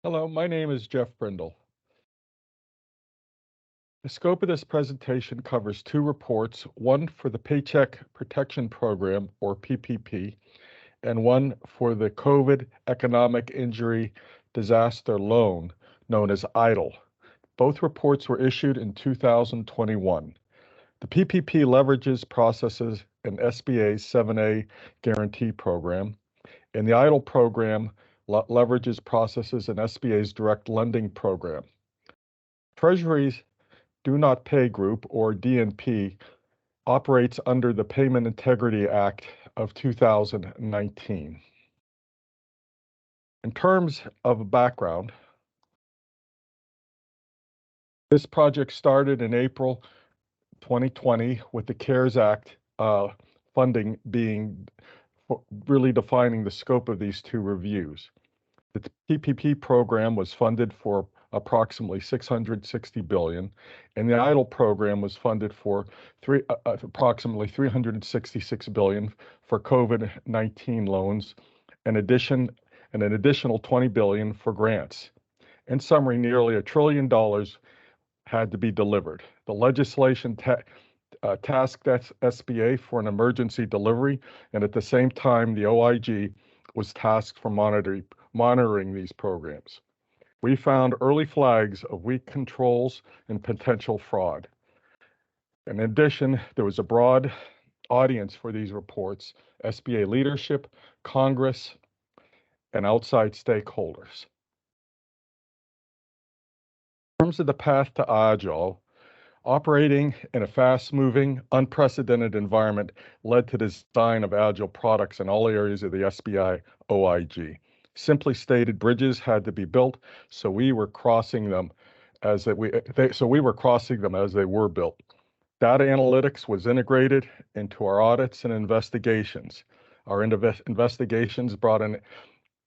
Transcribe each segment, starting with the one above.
Hello, my name is Jeff Brindle. The scope of this presentation covers two reports, one for the Paycheck Protection Program, or PPP, and one for the COVID Economic Injury Disaster Loan, known as EIDL. Both reports were issued in 2021. The PPP leverages processes in SBA's 7A guarantee program, and the EIDL program leverages processes in SBA's direct lending program. Treasury's Do Not Pay Group, or DNP, operates under the Payment Integrity Act of 2019. In terms of background, this project started in April 2020 with the CARES Act funding being really defining the scope of these two reviews. The PPP program was funded for approximately $660 billion, and the EIDL program was funded for approximately $366 billion for COVID-19 loans, and an additional $20 billion for grants. In summary, nearly $1 trillion had to be delivered. The legislation tasked SBA for an emergency delivery, and at the same time, the OIG was tasked for monitoring these programs. We found early flags of weak controls and potential fraud. In addition, there was a broad audience for these reports: SBA leadership, Congress, and outside stakeholders. In terms of the path to Agile, operating in a fast-moving, unprecedented environment led to the design of Agile products in all areas of the SBA OIG. Simply stated, bridges had to be built, so we were crossing them as they were built. Data analytics was integrated into our audits and investigations. Our investigations brought in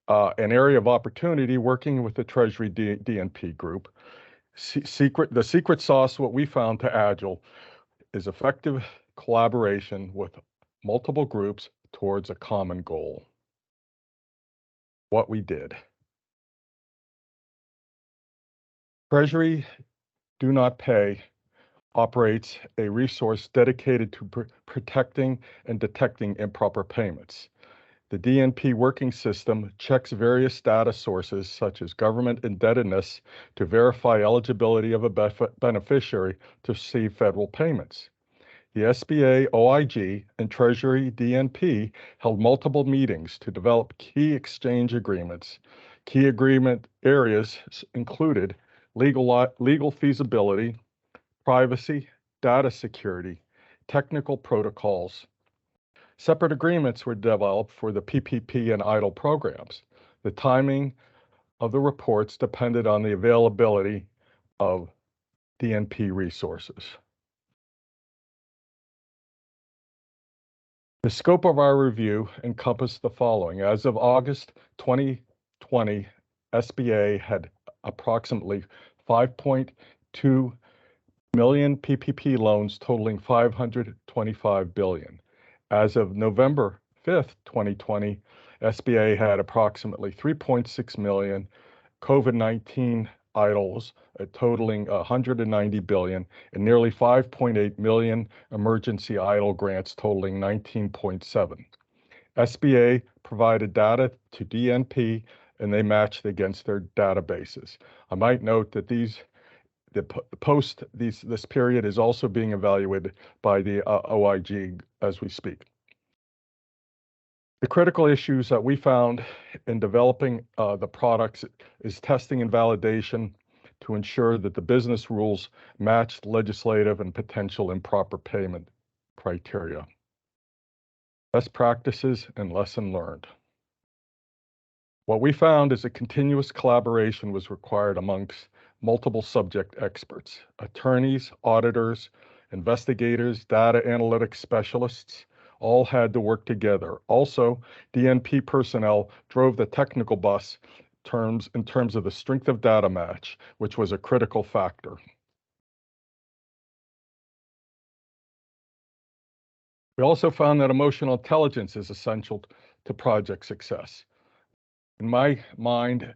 an area of opportunity working with the Treasury DNP group. The secret sauce, what we found to Agile, is effective collaboration with multiple groups towards a common goal. What we did. Treasury Do Not Pay operates a resource dedicated to protecting and detecting improper payments. The DNP working system checks various data sources such as government indebtedness to verify eligibility of a beneficiary to receive federal payments. The SBA OIG and Treasury DNP held multiple meetings to develop key exchange agreements. Key agreement areas included legal feasibility, privacy, data security, technical protocols. Separate agreements were developed for the PPP and EIDL programs. The timing of the reports depended on the availability of DNP resources. The scope of our review encompassed the following. As of August 2020, SBA had approximately 5.2 million PPP loans totaling $525 billion. As of November 5th, 2020, SBA had approximately 3.6 million COVID-19 EIDLs, totaling $190 billion, and nearly 5.8 million emergency EIDL grants totaling $19.7. SBA provided data to DNP, and they matched against their databases. I might note that this period is also being evaluated by the OIG as we speak. The critical issues that we found in developing the products is testing and validation to ensure that the business rules matched legislative and potential improper payment criteria. Best practices and lesson learned. What we found is a continuous collaboration was required amongst multiple subject experts: attorneys, auditors, investigators, data analytics specialists. All had to work together. Also, DNP personnel drove the technical bus in terms of the strength of data match, which was a critical factor. We also found that emotional intelligence is essential to project success. In my mind,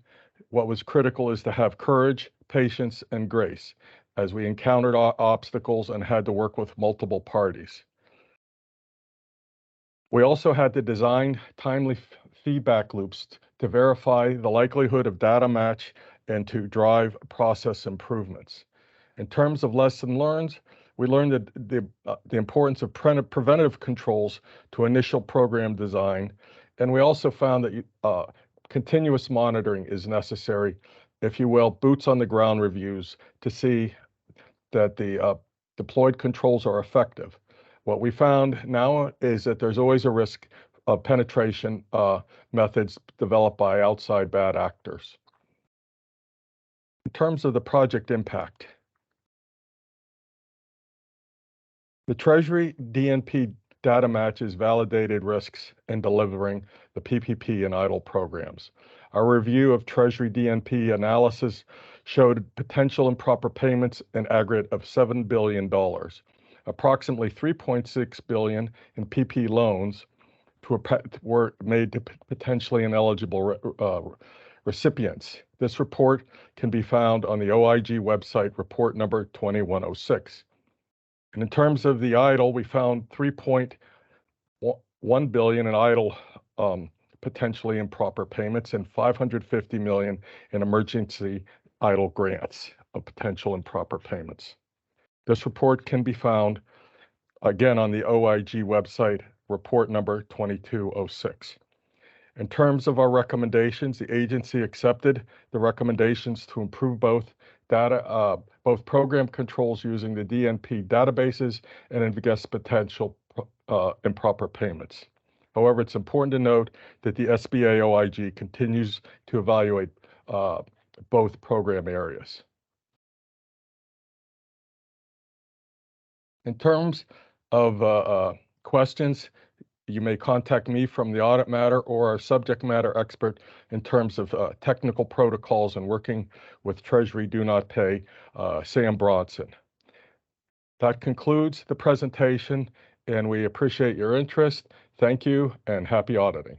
what was critical is to have courage, patience, and grace as we encountered obstacles and had to work with multiple parties. We also had to design timely feedback loops to verify the likelihood of data match and to drive process improvements. In terms of lesson learned, we learned that the importance of preventative controls to initial program design, and we also found that continuous monitoring is necessary, if you will, boots on the ground reviews to see that the deployed controls are effective. What we found now is that there's always a risk of penetration methods developed by outside bad actors. In terms of the project impact, the Treasury DNP data matches validated risks in delivering the PPP and EIDL programs. Our review of Treasury DNP analysis showed potential improper payments in aggregate of $7 billion. Approximately $3.6 billion in PP loans were made to potentially ineligible recipients. This report can be found on the OIG website, report number 2106. And in terms of the EIDL, we found $3.1 billion in EIDL potentially improper payments and $550 million in emergency EIDL grants of potential improper payments. This report can be found again on the OIG website, report number 2206. In terms of our recommendations, the agency accepted the recommendations to improve both program controls using the DNP databases and investigate potential improper payments. However, it's important to note that the SBA OIG continues to evaluate both program areas. In terms of questions, you may contact me from the audit matter or our subject matter expert in terms of technical protocols and working with Treasury Do Not Pay, Sam Bronson. That concludes the presentation, and we appreciate your interest. Thank you, and happy auditing.